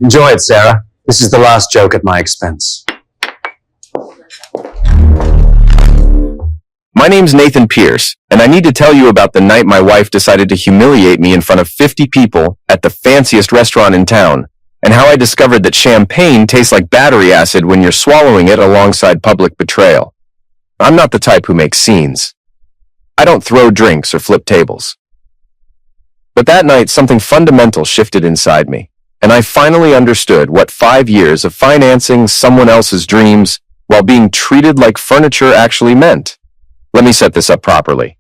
Enjoy it, Sarah. This is the last joke at my expense. My name's Nathan Pierce, and I need to tell you about the night my wife decided to humiliate me in front of 50 people at the fanciest restaurant in town, and how I discovered that champagne tastes like battery acid when you're swallowing it alongside public betrayal. I'm not the type who makes scenes. I don't throw drinks or flip tables. But that night, something fundamental shifted inside me, and I finally understood what 5 years of financing someone else's dreams while being treated like furniture actually meant. Let me set this up properly.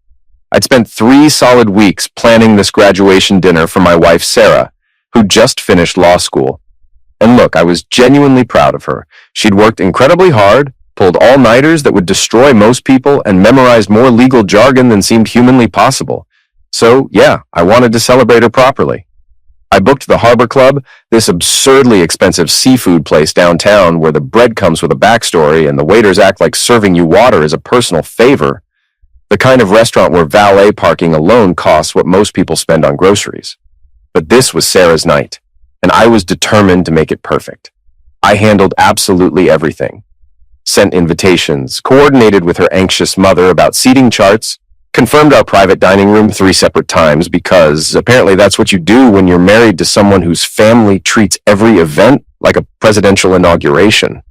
I'd spent 3 solid weeks planning this graduation dinner for my wife, Sarah, who just finished law school. And look, I was genuinely proud of her. She'd worked incredibly hard, pulled all-nighters that would destroy most people, and memorized more legal jargon than seemed humanly possible. So, yeah, I wanted to celebrate her properly. I booked the Harbor Club, this absurdly expensive seafood place downtown where the bread comes with a backstory and the waiters act like serving you water is a personal favor. The kind of restaurant where valet parking alone costs what most people spend on groceries. But this was Sarah's night, and I was determined to make it perfect. I handled absolutely everything. Sent invitations, coordinated with her anxious mother about seating charts, confirmed our private dining room 3 separate times because apparently that's what you do when you're married to someone whose family treats every event like a presidential inauguration.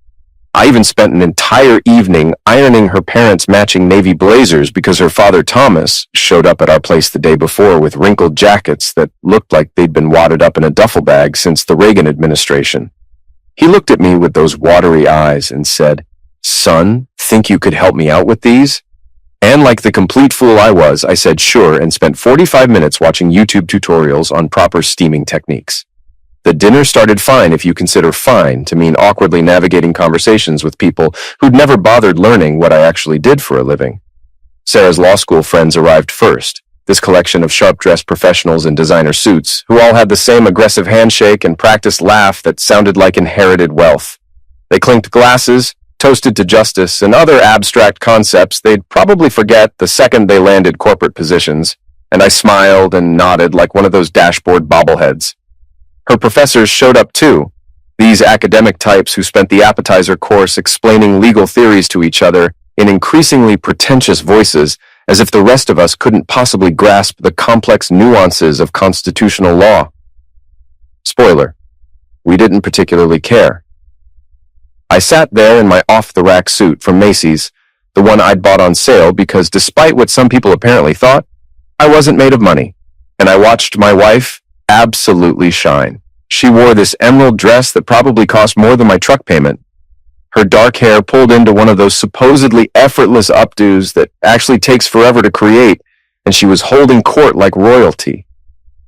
I even spent an entire evening ironing her parents' matching navy blazers because her father Thomas showed up at our place the day before with wrinkled jackets that looked like they'd been wadded up in a duffel bag since the Reagan administration. He looked at me with those watery eyes and said, "Son, think you could help me out with these?" And like the complete fool I was, I said sure and spent 45 minutes watching YouTube tutorials on proper steaming techniques. The dinner started fine if you consider fine to mean awkwardly navigating conversations with people who'd never bothered learning what I actually did for a living. Sarah's law school friends arrived first, this collection of sharp-dressed professionals in designer suits who all had the same aggressive handshake and practiced laugh that sounded like inherited wealth. They clinked glasses, toasted to justice, and other abstract concepts they'd probably forget the second they landed corporate positions, and I smiled and nodded like one of those dashboard bobbleheads. Her professors showed up too, these academic types who spent the appetizer course explaining legal theories to each other in increasingly pretentious voices as if the rest of us couldn't possibly grasp the complex nuances of constitutional law. Spoiler, we didn't particularly care. I sat there in my off-the-rack suit from Macy's, the one I'd bought on sale because despite what some people apparently thought, I wasn't made of money, and I watched my wife absolutely shine. She wore this emerald dress that probably cost more than my truck payment. Her dark hair pulled into one of those supposedly effortless updos that actually takes forever to create, and she was holding court like royalty.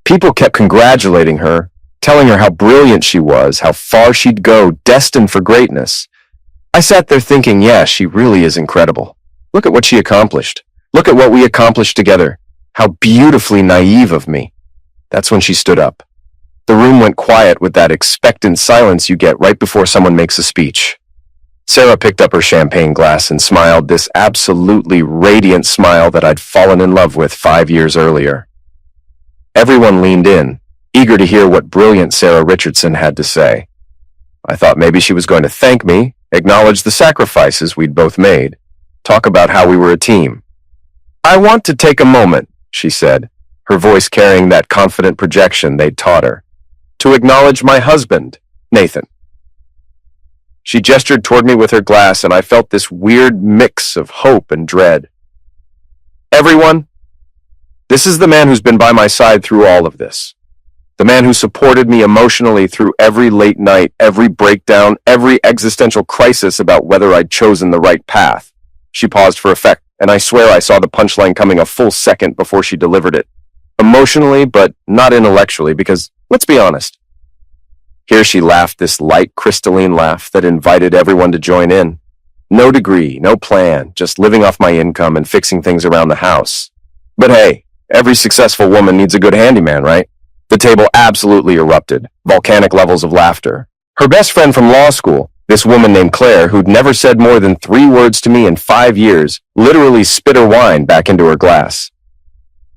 People kept congratulating her, telling her how brilliant she was, how far she'd go, destined for greatness. I sat there thinking, yeah, she really is incredible. Look at what she accomplished. Look at what we accomplished together. How beautifully naive of me. That's when she stood up. The room went quiet with that expectant silence you get right before someone makes a speech. Sarah picked up her champagne glass and smiled, this absolutely radiant smile that I'd fallen in love with 5 years earlier. Everyone leaned in, eager to hear what brilliant Sarah Richardson had to say. I thought maybe she was going to thank me, acknowledge the sacrifices we'd both made, talk about how we were a team. "I want to take a moment," she said, her voice carrying that confident projection they'd taught her, "to acknowledge my husband, Nathan." She gestured toward me with her glass, and I felt this weird mix of hope and dread. "Everyone, this is the man who's been by my side through all of this. The man who supported me emotionally through every late night, every breakdown, every existential crisis about whether I'd chosen the right path." She paused for effect, and I swear I saw the punchline coming a full second before she delivered it. Emotionally, but not intellectually, because, let's be honest. Here she laughed, this light, crystalline laugh that invited everyone to join in. No degree, no plan, just living off my income and fixing things around the house. But hey, every successful woman needs a good handyman, right? The table absolutely erupted, volcanic levels of laughter. Her best friend from law school, this woman named Claire, who'd never said more than 3 words to me in 5 years, literally spit her wine back into her glass.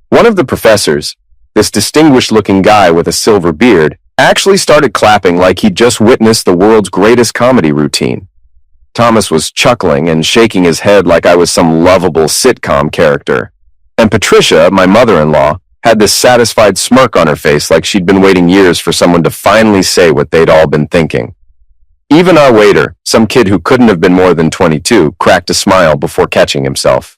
One of the professors, this distinguished-looking guy with a silver beard, actually started clapping like he'd just witnessed the world's greatest comedy routine. Thomas was chuckling and shaking his head like I was some lovable sitcom character. And Patricia, my mother-in-law, had this satisfied smirk on her face like she'd been waiting years for someone to finally say what they'd all been thinking. Even our waiter, some kid who couldn't have been more than 22, cracked a smile before catching himself.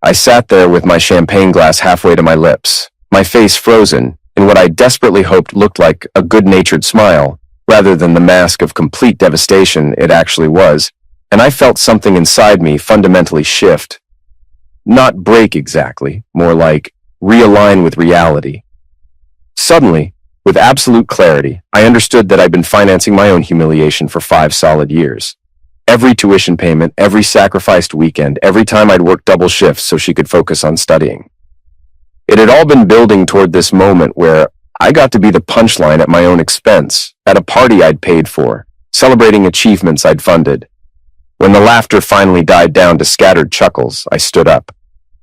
I sat there with my champagne glass halfway to my lips, my face frozen in what I desperately hoped looked like a good-natured smile, rather than the mask of complete devastation it actually was, and I felt something inside me fundamentally shift. Not break exactly, more like realign with reality. Suddenly, with absolute clarity, I understood that I'd been financing my own humiliation for 5 solid years. Every tuition payment, every sacrificed weekend, every time I'd worked double shifts so she could focus on studying. It had all been building toward this moment where I got to be the punchline at my own expense, at a party I'd paid for, celebrating achievements I'd funded. When the laughter finally died down to scattered chuckles, I stood up.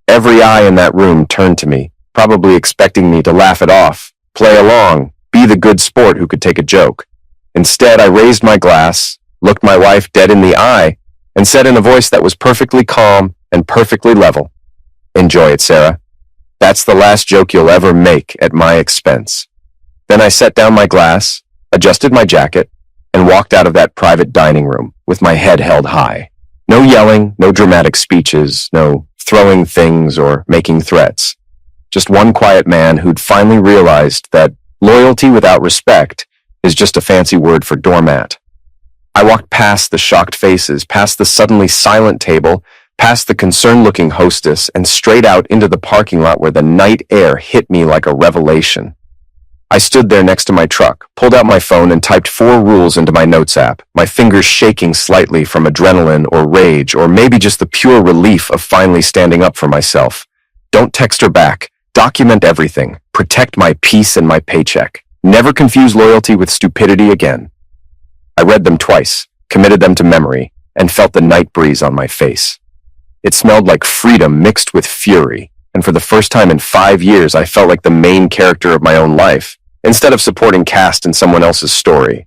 Every eye in that room turned to me, probably expecting me to laugh it off, play along, be the good sport who could take a joke. Instead, I raised my glass, looked my wife dead in the eye, and said in a voice that was perfectly calm and perfectly level, "Enjoy it, Sarah. That's the last joke you'll ever make at my expense." Then I set down my glass, adjusted my jacket, and walked out of that private dining room with my head held high. No yelling, no dramatic speeches, no throwing things or making threats. Just one quiet man who'd finally realized that loyalty without respect is just a fancy word for doormat. I walked past the shocked faces, past the suddenly silent table, past the concerned-looking hostess, and straight out into the parking lot where the night air hit me like a revelation. I stood there next to my truck, pulled out my phone, and typed 4 rules into my notes app, my fingers shaking slightly from adrenaline or rage, or maybe just the pure relief of finally standing up for myself. Don't text her back. Document everything. Protect my peace and my paycheck. Never confuse loyalty with stupidity again. I read them twice, committed them to memory, and felt the night breeze on my face. It smelled like freedom mixed with fury, and for the first time in 5 years, I felt like the main character of my own life, instead of supporting cast in someone else's story.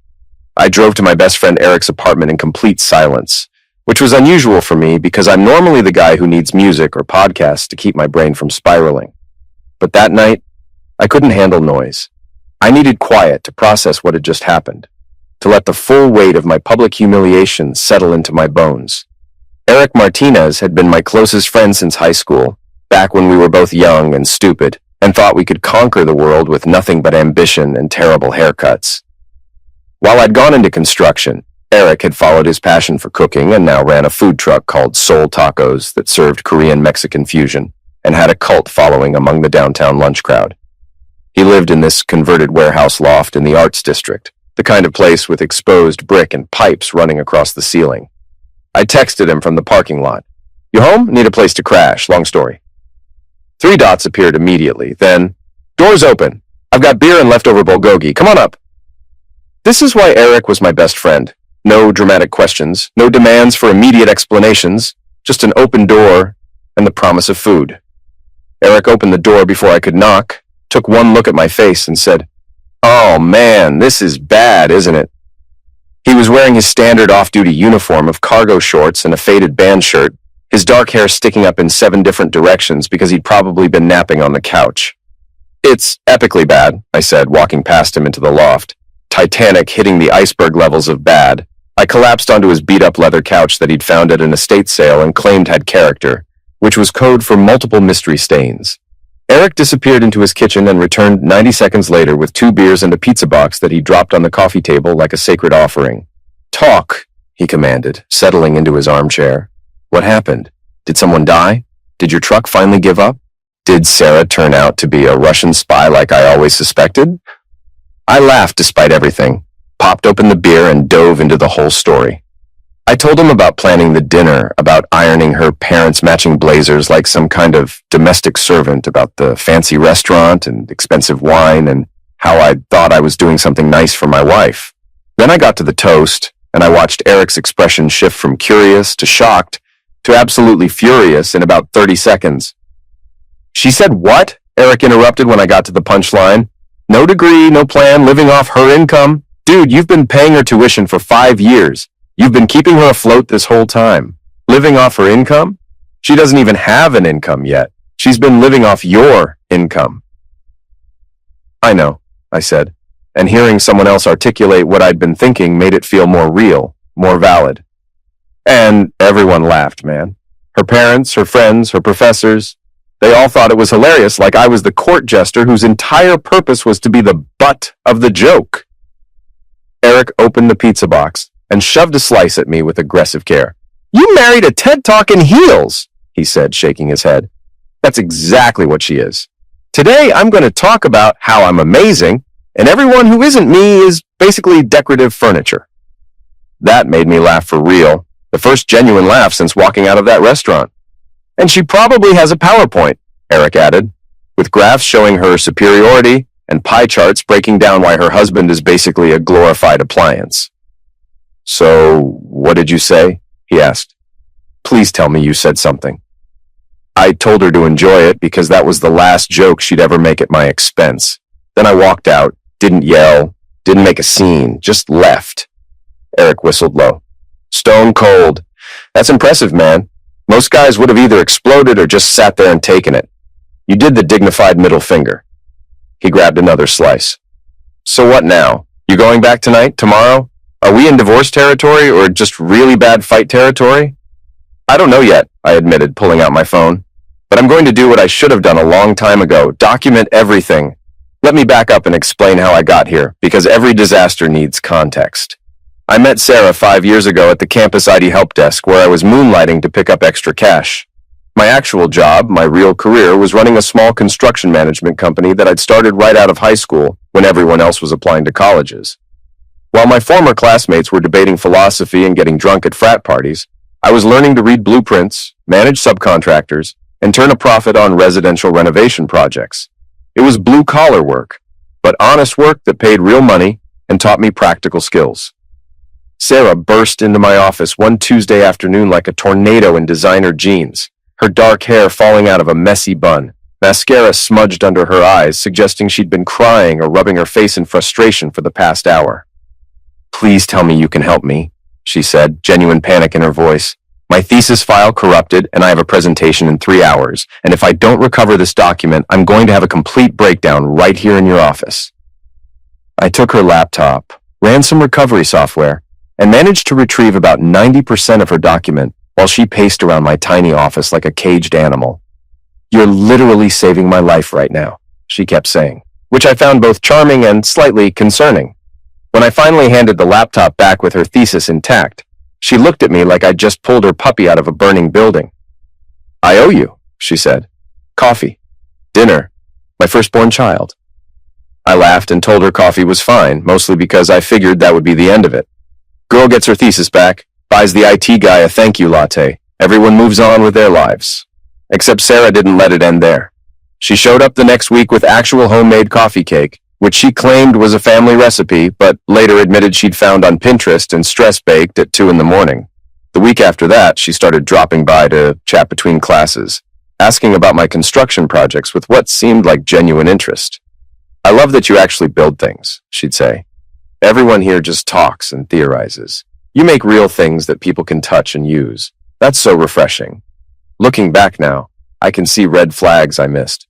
I drove to my best friend Eric's apartment in complete silence, which was unusual for me because I'm normally the guy who needs music or podcasts to keep my brain from spiraling. But that night, I couldn't handle noise. I needed quiet to process what had just happened, to let the full weight of my public humiliation settle into my bones. Eric Martinez had been my closest friend since high school, back when we were both young and stupid, and thought we could conquer the world with nothing but ambition and terrible haircuts. While I'd gone into construction, Eric had followed his passion for cooking and now ran a food truck called Soul Tacos that served Korean-Mexican fusion and had a cult following among the downtown lunch crowd. He lived in this converted warehouse loft in the Arts District, the kind of place with exposed brick and pipes running across the ceiling. I texted him from the parking lot. "You home? Need a place to crash. Long story." 3 dots appeared immediately. Then, "Doors open. I've got beer and leftover bulgogi. Come on up." This is why Eric was my best friend. No dramatic questions, no demands for immediate explanations, just an open door and the promise of food. Eric opened the door before I could knock, took one look at my face, and said, "Oh man, this is bad, isn't it?" He was wearing his standard off-duty uniform of cargo shorts and a faded band shirt, his dark hair sticking up in 7 different directions because he'd probably been napping on the couch. "It's epically bad," I said, walking past him into the loft. Titanic hitting the iceberg levels of bad. I collapsed onto his beat-up leather couch that he'd found at an estate sale and claimed had character, which was code for multiple mystery stains. Eric disappeared into his kitchen and returned 90 seconds later with 2 beers and a pizza box that he dropped on the coffee table like a sacred offering. "Talk," he commanded, settling into his armchair. "What happened? Did someone die? Did your truck finally give up? Did Sarah turn out to be a Russian spy like I always suspected?" I laughed despite everything, popped open the beer, and dove into the whole story. I told him about planning the dinner, about ironing her parents' matching blazers like some kind of domestic servant, about the fancy restaurant and expensive wine, and how I thought I was doing something nice for my wife. Then I got to the toast, and I watched Eric's expression shift from curious to shocked to absolutely furious in about 30 seconds. "She said what?" Eric interrupted when I got to the punchline. No degree, no plan, living off her income. Dude, you've been paying her tuition for 5 years. You've been keeping her afloat this whole time. Living off her income? She doesn't even have an income yet. She's been living off your income. I know, I said, and hearing someone else articulate what I'd been thinking made it feel more real, more valid. And everyone laughed, man. Her parents, her friends, her professors, they all thought it was hilarious, like I was the court jester whose entire purpose was to be the butt of the joke. Eric opened the pizza box and shoved a slice at me with aggressive care. You married a TED Talk in heels, he said, shaking his head. That's exactly what she is. Today, I'm going to talk about how I'm amazing, and everyone who isn't me is basically decorative furniture. That made me laugh for real, the first genuine laugh since walking out of that restaurant. And she probably has a PowerPoint, Eric added, with graphs showing her superiority and pie charts breaking down why her husband is basically a glorified appliance. So, what did you say? He asked. Please tell me you said something. I told her to enjoy it because that was the last joke she'd ever make at my expense. Then I walked out, didn't yell, didn't make a scene, just left. Eric whistled low. Stone cold. That's impressive, man. Most guys would have either exploded or just sat there and taken it. You did the dignified middle finger. He grabbed another slice. So what now? You going back tonight, tomorrow? Are we in divorce territory or just really bad fight territory? I don't know yet, I admitted, pulling out my phone. But I'm going to do what I should have done a long time ago. Document everything. Let me back up and explain how I got here, because every disaster needs context. I met Sarah 5 years ago at the campus ID help desk where I was moonlighting to pick up extra cash. My actual job, my real career, was running a small construction management company that I'd started right out of high school when everyone else was applying to colleges. While my former classmates were debating philosophy and getting drunk at frat parties, I was learning to read blueprints, manage subcontractors, and turn a profit on residential renovation projects. It was blue-collar work, but honest work that paid real money and taught me practical skills. Sarah burst into my office one Tuesday afternoon like a tornado in designer jeans, her dark hair falling out of a messy bun, mascara smudged under her eyes, suggesting she'd been crying or rubbing her face in frustration for the past hour. Please tell me you can help me, she said, genuine panic in her voice. My thesis file corrupted, and I have a presentation in 3 hours, and if I don't recover this document, I'm going to have a complete breakdown right here in your office. I took her laptop, ran some recovery software, and managed to retrieve about 90% of her document while she paced around my tiny office like a caged animal. You're literally saving my life right now, she kept saying, which I found both charming and slightly concerning. When I finally handed the laptop back with her thesis intact, she looked at me like I'd just pulled her puppy out of a burning building. I owe you, she said. Coffee. Dinner. My firstborn child. I laughed and told her coffee was fine, mostly because I figured that would be the end of it. Girl gets her thesis back, buys the IT guy a thank you latte. Everyone moves on with their lives. Except Sarah didn't let it end there. She showed up the next week with actual homemade coffee cake, which she claimed was a family recipe, but later admitted she'd found on Pinterest and stress-baked at 2 a.m. The week after that, she started dropping by to chat between classes, asking about my construction projects with what seemed like genuine interest. I love that you actually build things, she'd say. Everyone here just talks and theorizes. You make real things that people can touch and use. That's so refreshing. Looking back now, I can see red flags I missed.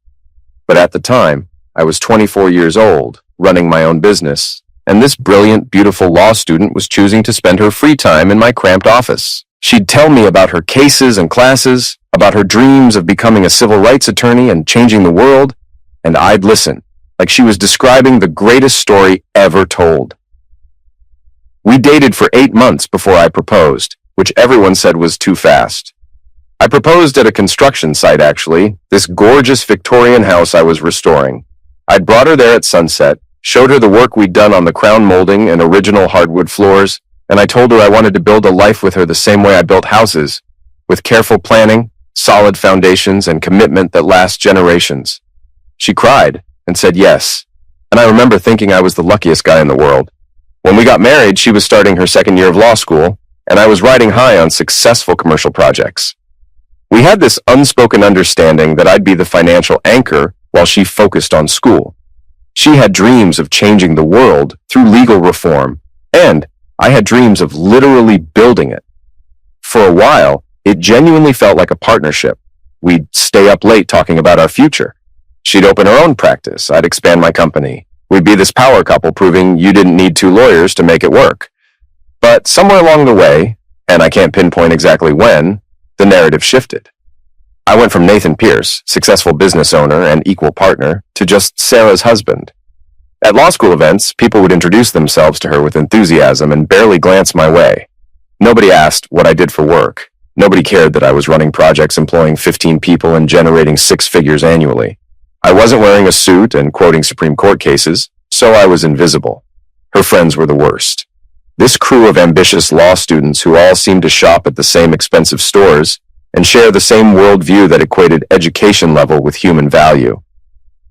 But at the time, I was 24 years old, running my own business, and this brilliant, beautiful law student was choosing to spend her free time in my cramped office. She'd tell me about her cases and classes, about her dreams of becoming a civil rights attorney and changing the world, and I'd listen, like she was describing the greatest story ever told. We dated for 8 months before I proposed, which everyone said was too fast. I proposed at a construction site, actually, this gorgeous Victorian house I was restoring. I'd brought her there at sunset, showed her the work we'd done on the crown molding and original hardwood floors, and I told her I wanted to build a life with her the same way I built houses, with careful planning, solid foundations, and commitment that lasts generations. She cried and said yes, and I remember thinking I was the luckiest guy in the world. When we got married, she was starting her second year of law school, and I was riding high on successful commercial projects. We had this unspoken understanding that I'd be the financial anchor while she focused on school. She had dreams of changing the world through legal reform, and I had dreams of literally building it. For a while, it genuinely felt like a partnership. We'd stay up late talking about our future. She'd open her own practice. I'd expand my company. We'd be this power couple proving you didn't need two lawyers to make it work. But somewhere along the way, and I can't pinpoint exactly when, the narrative shifted. I went from Nathan Pierce, successful business owner and equal partner, to just Sarah's husband. At law school events, people would introduce themselves to her with enthusiasm and barely glance my way. Nobody asked what I did for work. Nobody cared that I was running projects employing 15 people and generating 6 figures annually. I wasn't wearing a suit and quoting Supreme Court cases, so I was invisible. Her friends were the worst. This crew of ambitious law students who all seemed to shop at the same expensive stores and share the same worldview that equated education level with human value.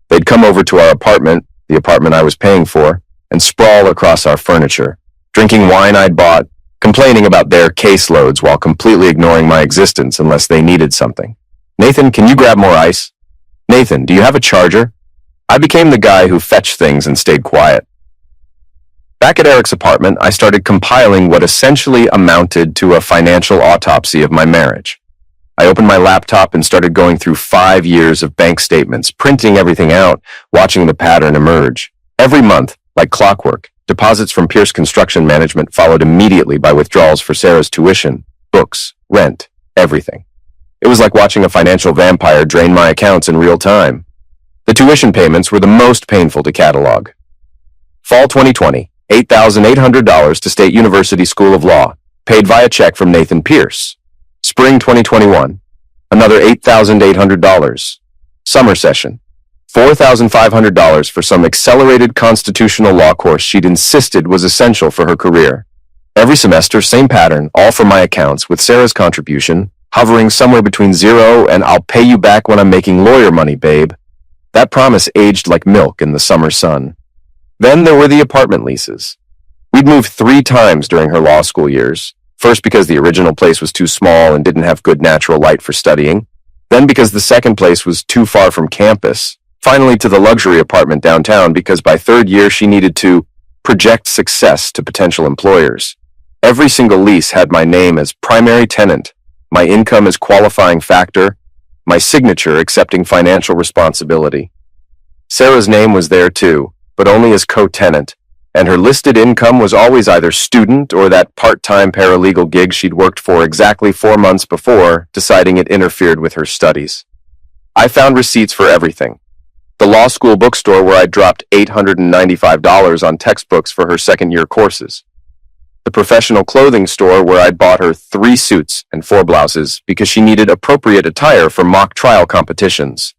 They'd come over to our apartment, the apartment I was paying for, and sprawl across our furniture, drinking wine I'd bought, complaining about their caseloads while completely ignoring my existence unless they needed something. Nathan, can you grab more ice? Nathan, do you have a charger? I became the guy who fetched things and stayed quiet. Back at Eric's apartment, I started compiling what essentially amounted to a financial autopsy of my marriage. I opened my laptop and started going through 5 years of bank statements, printing everything out, watching the pattern emerge. Every month, like clockwork, deposits from Pierce Construction Management followed immediately by withdrawals for Sarah's tuition, books, rent, everything. It was like watching a financial vampire drain my accounts in real time. The tuition payments were the most painful to catalog. Fall 2020, $8,800 to State University School of Law, paid via check from Nathan Pierce. Spring 2021, another $8,800. Summer session, $4,500 for some accelerated constitutional law course she'd insisted was essential for her career. Every semester, same pattern, all from my accounts, with Sarah's contribution hovering somewhere between 0 and "I'll pay you back when I'm making lawyer money, babe." That promise aged like milk in the summer sun. Then there were the apartment leases. We'd moved 3 times during her law school years. First because the original place was too small and didn't have good natural light for studying. Then because the second place was too far from campus. Finally to the luxury apartment downtown because by 3rd year she needed to project success to potential employers. Every single lease had my name as primary tenant, my income as qualifying factor, my signature accepting financial responsibility. Sarah's name was there too, but only as co-tenant, and her listed income was always either student or that part-time paralegal gig she'd worked for exactly 4 months before, deciding it interfered with her studies. I found receipts for everything. The law school bookstore where I dropped $895 on textbooks for her second-year courses. The professional clothing store where I'd bought her 3 suits and 4 blouses because she needed appropriate attire for mock trial competitions.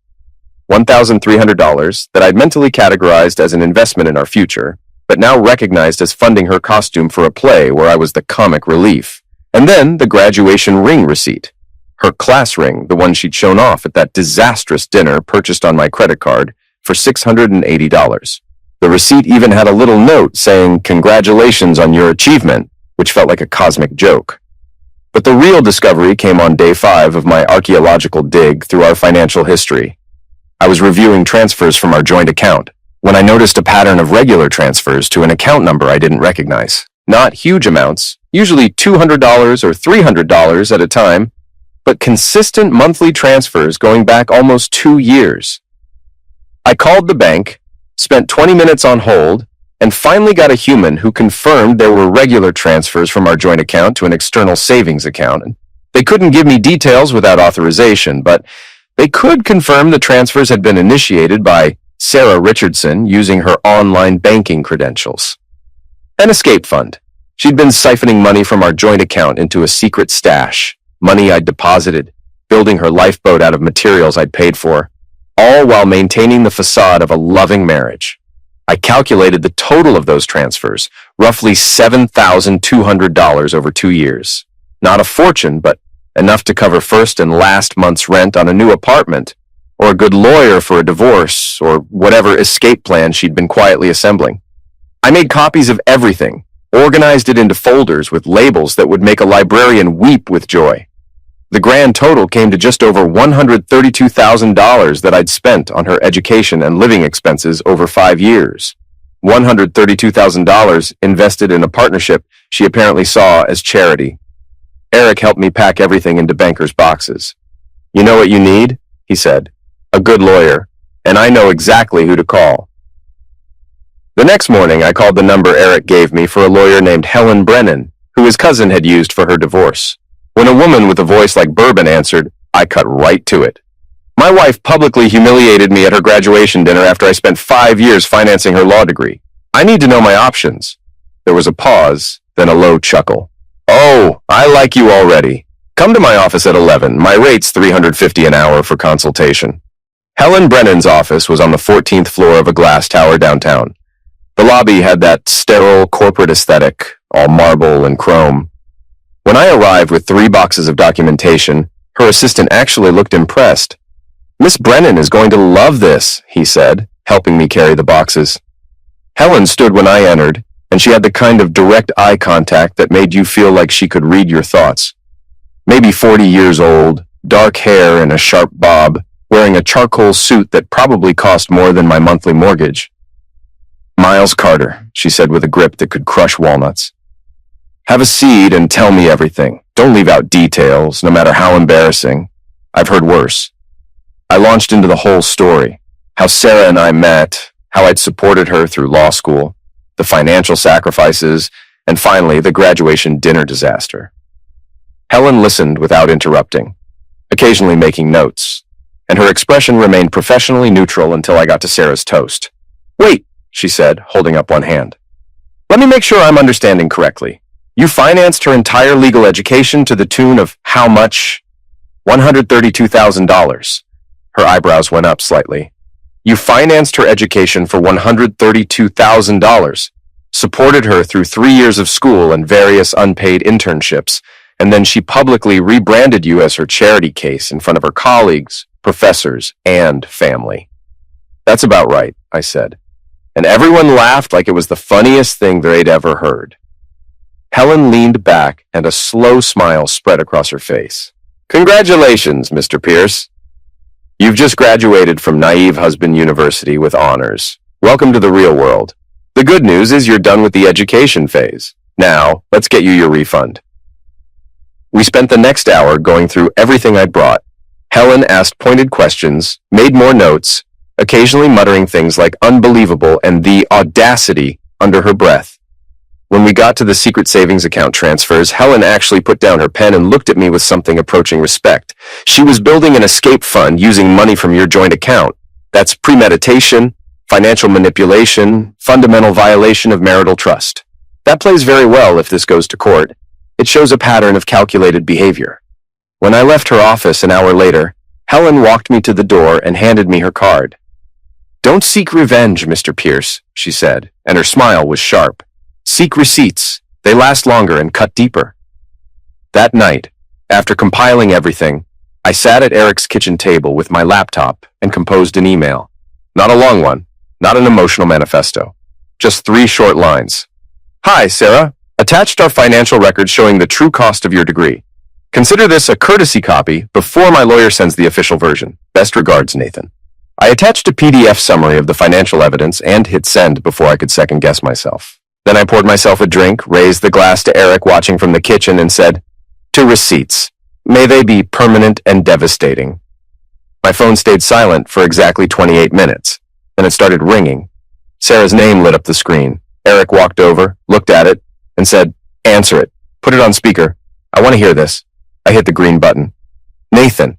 $1,300 that I'd mentally categorized as an investment in our future, but now recognized as funding her costume for a play where I was the comic relief. And then the graduation ring receipt. Her class ring, the one she'd shown off at that disastrous dinner purchased on my credit card for $680. The receipt even had a little note saying, "Congratulations on your achievement," which felt like a cosmic joke. But the real discovery came on day 5 of my archaeological dig through our financial history. I was reviewing transfers from our joint account when I noticed a pattern of regular transfers to an account number I didn't recognize. Not huge amounts, usually $200 or $300 at a time, but consistent monthly transfers going back almost 2 years. I called the bank, spent 20 minutes on hold, and finally got a human who confirmed there were regular transfers from our joint account to an external savings account. They couldn't give me details without authorization, but they could confirm the transfers had been initiated by Sarah Richardson using her online banking credentials. An escape fund. She'd been siphoning money from our joint account into a secret stash, money I'd deposited, building her lifeboat out of materials I'd paid for, all while maintaining the facade of a loving marriage. I calculated the total of those transfers, roughly $7,200 over 2 years. Not a fortune, but enough to cover first and last month's rent on a new apartment, or a good lawyer for a divorce, or whatever escape plan she'd been quietly assembling. I made copies of everything, organized it into folders with labels that would make a librarian weep with joy. The grand total came to just over $132,000 that I'd spent on her education and living expenses over 5 years. $132,000 invested in a partnership she apparently saw as charity. Eric helped me pack everything into banker's boxes. "You know what you need?" he said. "A good lawyer, and I know exactly who to call." The next morning, I called the number Eric gave me for a lawyer named Helen Brennan, who his cousin had used for her divorce. When a woman with a voice like bourbon answered, I cut right to it. My wife publicly humiliated me at her graduation dinner after I spent 5 years financing her law degree. I need to know my options. There was a pause, then a low chuckle. "Oh, I like you already. Come to my office at 11. My rate's $350 an hour for consultation." Helen Brennan's office was on the 14th floor of a glass tower downtown. The lobby had that sterile corporate aesthetic, all marble and chrome. When I arrived with 3 boxes of documentation, her assistant actually looked impressed. "Miss Brennan is going to love this," he said, helping me carry the boxes. Helen stood when I entered, and she had the kind of direct eye contact that made you feel like she could read your thoughts. Maybe 40 years old, dark hair and a sharp bob, wearing a charcoal suit that probably cost more than my monthly mortgage. "Miles Carter," she said with a grip that could crush walnuts. "Have a seat and tell me everything. Don't leave out details, no matter how embarrassing. I've heard worse." I launched into the whole story. How Sarah and I met, how I'd supported her through law school, the financial sacrifices, and finally the graduation dinner disaster. Helen listened without interrupting, occasionally making notes, and her expression remained professionally neutral until I got to Sarah's toast. "Wait," she said, holding up one hand. "Let me make sure I'm understanding correctly. You financed her entire legal education to the tune of how much?" $132,000. Her eyebrows went up slightly. "You financed her education for $132,000, supported her through 3 years of school and various unpaid internships, and then she publicly rebranded you as her charity case in front of her colleagues, professors, and family." "That's about right," I said. And everyone laughed like it was the funniest thing they'd ever heard. Helen leaned back, and a slow smile spread across her face. "Congratulations, Mr. Pierce. You've just graduated from Naive Husband University with honors. Welcome to the real world. The good news is you're done with the education phase. Now, let's get you your refund." We spent the next hour going through everything I'd brought. Helen asked pointed questions, made more notes, occasionally muttering things like "unbelievable" and "the audacity" under her breath. When we got to the secret savings account transfers, Helen actually put down her pen and looked at me with something approaching respect. "She was building an escape fund using money from your joint account. That's premeditation, financial manipulation, fundamental violation of marital trust. That plays very well if this goes to court. It shows a pattern of calculated behavior." When I left her office an hour later, Helen walked me to the door and handed me her card. "Don't seek revenge, Mr. Pierce," she said, and her smile was sharp. "Seek receipts. They last longer and cut deeper." That night, after compiling everything, I sat at Eric's kitchen table with my laptop and composed an email. Not a long one, not an emotional manifesto. Just 3 short lines. "Hi, Sarah. Attached are financial records showing the true cost of your degree. Consider this a courtesy copy before my lawyer sends the official version. Best regards, Nathan." I attached a PDF summary of the financial evidence and hit send before I could second-guess myself. Then I poured myself a drink, raised the glass to Eric watching from the kitchen, and said, "To receipts. May they be permanent and devastating." My phone stayed silent for exactly 28 minutes. Then it started ringing. Sarah's name lit up the screen. Eric walked over, looked at it, and said, "Answer it. Put it on speaker. I want to hear this." I hit the green button. "Nathan."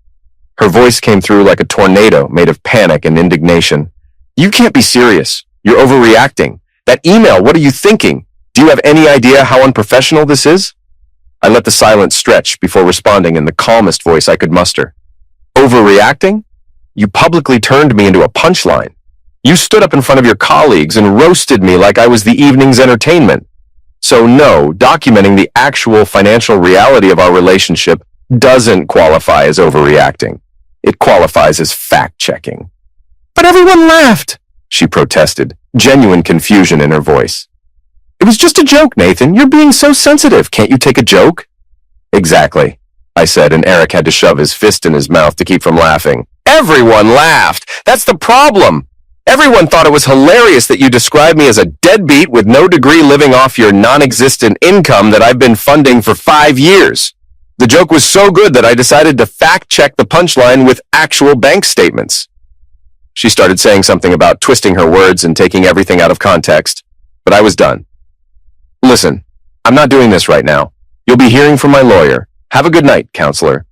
Her voice came through like a tornado made of panic and indignation. "You can't be serious. You're overreacting. That email, what are you thinking? Do you have any idea how unprofessional this is?" I let the silence stretch before responding in the calmest voice I could muster. "Overreacting? You publicly turned me into a punchline. You stood up in front of your colleagues and roasted me like I was the evening's entertainment. So no, documenting the actual financial reality of our relationship doesn't qualify as overreacting. It qualifies as fact-checking." "But everyone laughed," she protested, genuine confusion in her voice. "It was just a joke, Nathan. You're being so sensitive. Can't you take a joke?" "Exactly. I said, and Eric had to shove his fist in his mouth to keep from laughing. Everyone laughed. That's the problem. Everyone thought it was hilarious that you described me as a deadbeat with no degree living off your non-existent income that I've been funding for 5 years. The joke was so good that I decided to fact-check the punchline with actual bank statements. She started saying something about twisting her words and taking everything out of context, but I was done. Listen, I'm not doing this right now. You'll be hearing from my lawyer. Have a good night, counselor.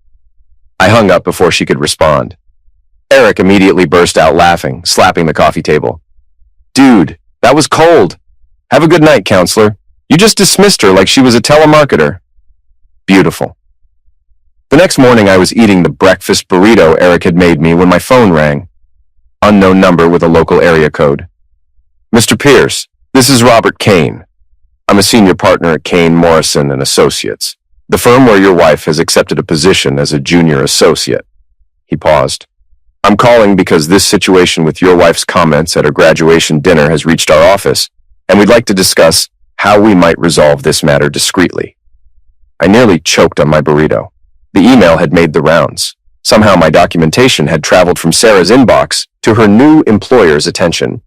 I hung up before she could respond. Eric immediately burst out laughing, slapping the coffee table. Dude, that was cold. Have a good night, counselor. You just dismissed her like she was a telemarketer. Beautiful. The next morning I was eating the breakfast burrito Eric had made me when my phone rang. Unknown number with a local area code. Mr. Pierce, this is Robert Kane. I'm a senior partner at Kane, Morrison & Associates, the firm where your wife has accepted a position as a junior associate. He paused. I'm calling because this situation with your wife's comments at her graduation dinner has reached our office, and we'd like to discuss how we might resolve this matter discreetly. I nearly choked on my burrito. The email had made the rounds. Somehow my documentation had traveled from Sarah's inbox to her new employer's attention.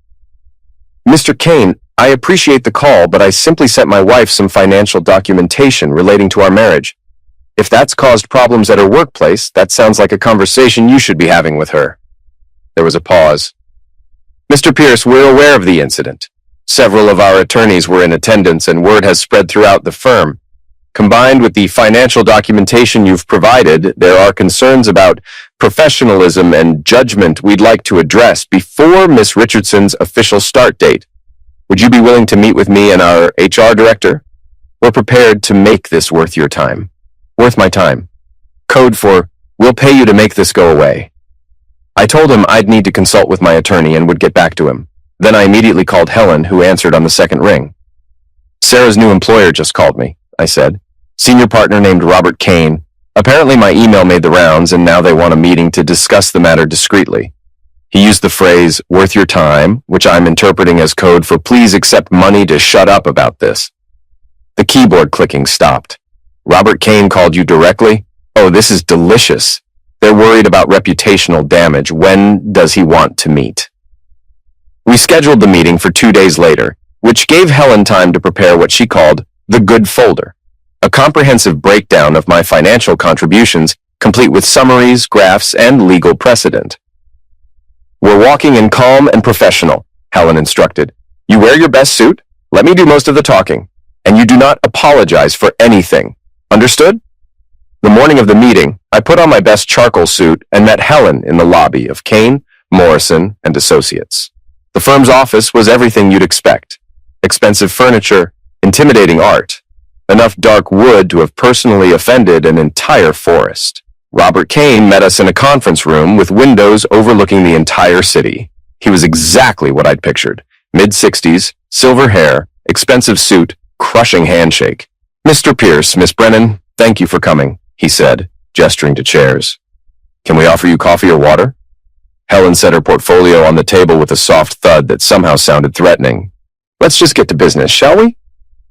Mr. Kane, I appreciate the call, but I simply sent my wife some financial documentation relating to our marriage. If that's caused problems at her workplace, that sounds like a conversation you should be having with her. There was a pause. Mr. Pierce, we're aware of the incident. Several of our attorneys were in attendance and word has spread throughout the firm. Combined with the financial documentation you've provided, there are concerns about professionalism and judgment we'd like to address before Miss Richardson's official start date. Would you be willing to meet with me and our HR director? We're prepared to make this worth your time. Worth my time. Code for, we'll pay you to make this go away. I told him I'd need to consult with my attorney and would get back to him. Then I immediately called Helen, who answered on the second ring. Sarah's new employer just called me, I said. Senior partner named Robert Kane. Apparently my email made the rounds and now they want a meeting to discuss the matter discreetly. He used the phrase, worth your time, which I'm interpreting as code for please accept money to shut up about this. The keyboard clicking stopped. Robert Kane called you directly? Oh, this is delicious. They're worried about reputational damage. When does he want to meet? We scheduled the meeting for 2 days later, which gave Helen time to prepare what she called the good folder, a comprehensive breakdown of my financial contributions, complete with summaries, graphs, and legal precedent. We're walking in calm and professional, Helen instructed. You wear your best suit, let me do most of the talking, and you do not apologize for anything. Understood? The morning of the meeting, I put on my best charcoal suit and met Helen in the lobby of Kane, Morrison & Associates. The firm's office was everything you'd expect. Expensive furniture, intimidating art, enough dark wood to have personally offended an entire forest. Robert Kane met us in a conference room with windows overlooking the entire city. He was exactly what I'd pictured. Mid-60s, silver hair, expensive suit, crushing handshake. Mr. Pierce, Miss Brennan, thank you for coming, he said, gesturing to chairs. Can we offer you coffee or water? Helen set her portfolio on the table with a soft thud that somehow sounded threatening. Let's just get to business, shall we?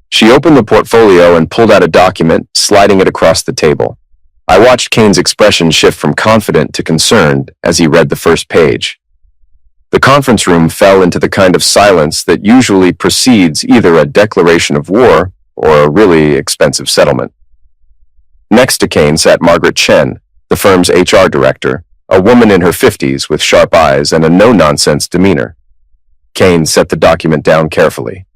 She opened the portfolio and pulled out a document, sliding it across the table. I watched Kane's expression shift from confident to concerned as he read the first page. The conference room fell into the kind of silence that usually precedes either a declaration of war or a really expensive settlement. Next to Kane sat Margaret Chen, the firm's HR director, a woman in her 50s with sharp eyes and a no-nonsense demeanor. Kane set the document down carefully.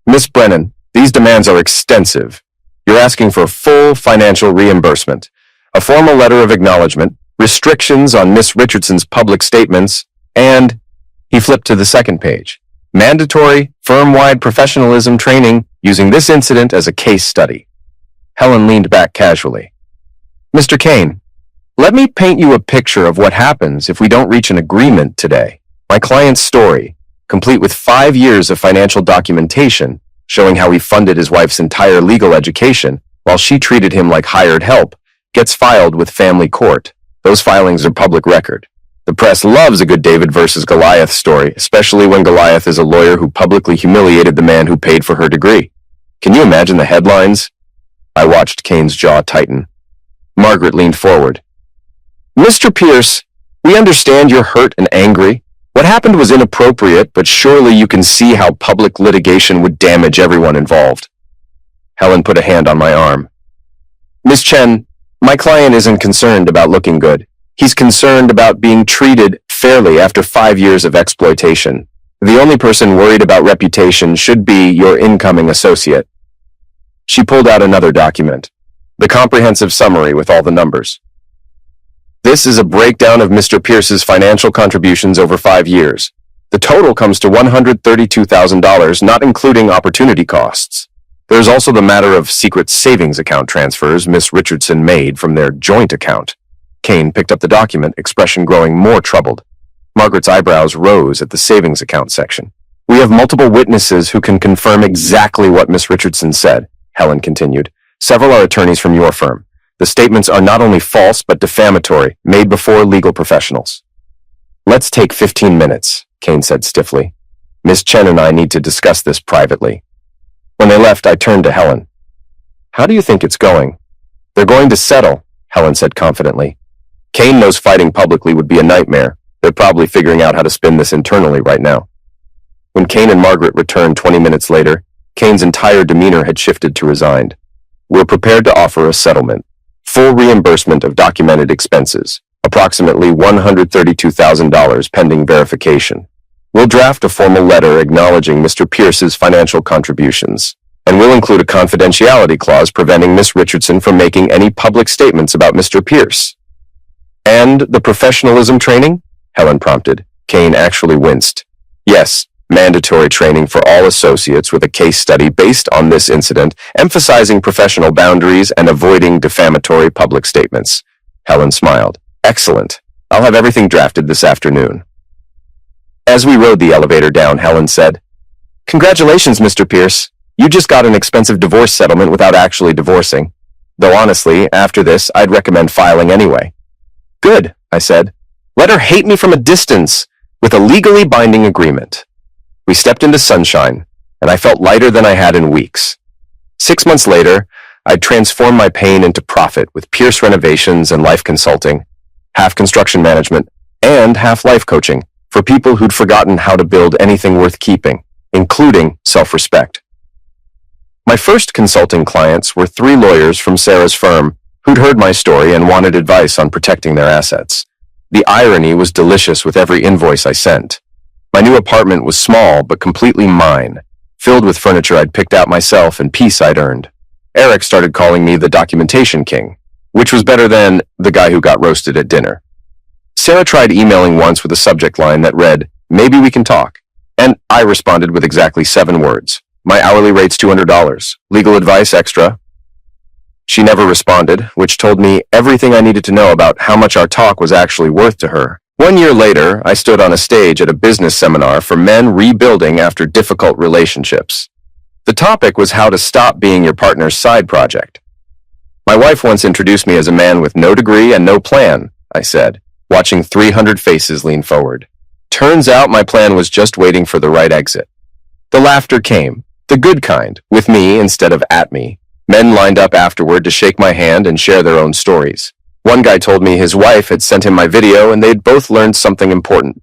Miss Brennan, these demands are extensive. You're asking for full financial reimbursement, a formal letter of acknowledgement, restrictions on Miss Richardson's public statements, and, he flipped to the second page, mandatory, firm-wide professionalism training using this incident as a case study. Helen leaned back casually. Mr. Kane, let me paint you a picture of what happens if we don't reach an agreement today. My client's story, complete with 5 years of financial documentation, showing how he funded his wife's entire legal education while she treated him like hired help, gets filed with family court. Those filings are public record. The press loves a good David versus Goliath story, especially when Goliath is a lawyer who publicly humiliated the man who paid for her degree. Can you imagine the headlines? I watched Kane's jaw tighten. Margaret leaned forward. Mr. Pierce, we understand you're hurt and angry. What happened was inappropriate, but surely you can see how public litigation would damage everyone involved. Helen put a hand on my arm. Miss Chen, my client isn't concerned about looking good. He's concerned about being treated fairly after 5 years of exploitation. The only person worried about reputation should be your incoming associate. She pulled out another document, the comprehensive summary with all the numbers. This is a breakdown of Mr. Pierce's financial contributions over 5 years. The total comes to $132,000, not including opportunity costs. There's also the matter of secret savings account transfers Miss Richardson made from their joint account. Kane picked up the document, expression growing more troubled. Margaret's eyebrows rose at the savings account section. We have multiple witnesses who can confirm exactly what Miss Richardson said, Helen continued. Several are attorneys from your firm. The statements are not only false but defamatory, made before legal professionals. Let's take 15 minutes, Kane said stiffly. Miss Chen and I need to discuss this privately. When they left, I turned to Helen. How do you think it's going? They're going to settle, Helen said confidently. Kane knows fighting publicly would be a nightmare. They're probably figuring out how to spin this internally right now. When Kane and Margaret returned 20 minutes later, Kane's entire demeanor had shifted to resigned. We're prepared to offer a settlement. Full reimbursement of documented expenses. Approximately $132,000 pending verification. We'll draft a formal letter acknowledging Mr. Pierce's financial contributions, and we'll include a confidentiality clause preventing Miss Richardson from making any public statements about Mr. Pierce. And the professionalism training? Helen prompted. Kane actually winced. Yes, mandatory training for all associates with a case study based on this incident, emphasizing professional boundaries and avoiding defamatory public statements. Helen smiled. Excellent. I'll have everything drafted this afternoon. As we rode the elevator down, Helen said, Congratulations, Mr. Pierce. You just got an expensive divorce settlement without actually divorcing. Though honestly, after this, I'd recommend filing anyway. Good, I said. Let her hate me from a distance, with a legally binding agreement. We stepped into sunshine, and I felt lighter than I had in weeks. 6 months later, I'd transformed my pain into profit with Pierce Renovations and Life Consulting, half construction management, and half life coaching for people who'd forgotten how to build anything worth keeping, including self-respect. My first consulting clients were 3 lawyers from Sarah's firm who'd heard my story and wanted advice on protecting their assets. The irony was delicious with every invoice I sent. My new apartment was small but completely mine, filled with furniture I'd picked out myself and peace I'd earned. Eric started calling me the documentation king, which was better than the guy who got roasted at dinner. Sarah tried emailing once with a subject line that read, Maybe we can talk. And I responded with exactly 7 words. My hourly rate's $200. Legal advice extra. She never responded, which told me everything I needed to know about how much our talk was actually worth to her. 1 year later, I stood on a stage at a business seminar for men rebuilding after difficult relationships. The topic was how to stop being your partner's side project. My wife once introduced me as a man with no degree and no plan, I said, watching 300 faces lean forward. Turns out my plan was just waiting for the right exit. The laughter came, the good kind, with me instead of at me. Men lined up afterward to shake my hand and share their own stories. One guy told me his wife had sent him my video and they'd both learned something important.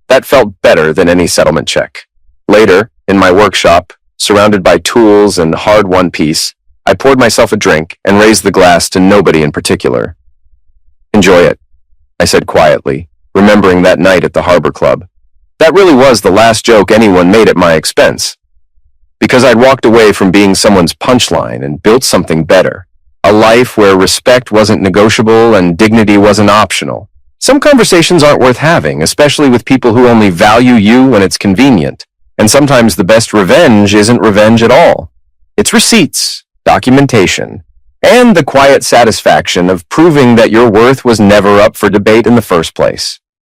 That felt better than any settlement check. Later, in my workshop, surrounded by tools and hard-won peace, I poured myself a drink and raised the glass to nobody in particular. Enjoy it, I said quietly, remembering that night at the Harbor Club. That really was the last joke anyone made at my expense. Because I'd walked away from being someone's punchline and built something better. A life where respect wasn't negotiable and dignity wasn't optional. Some conversations aren't worth having, especially with people who only value you when it's convenient. And sometimes the best revenge isn't revenge at all. It's receipts, documentation, and the quiet satisfaction of proving that your worth was never up for debate in the first place.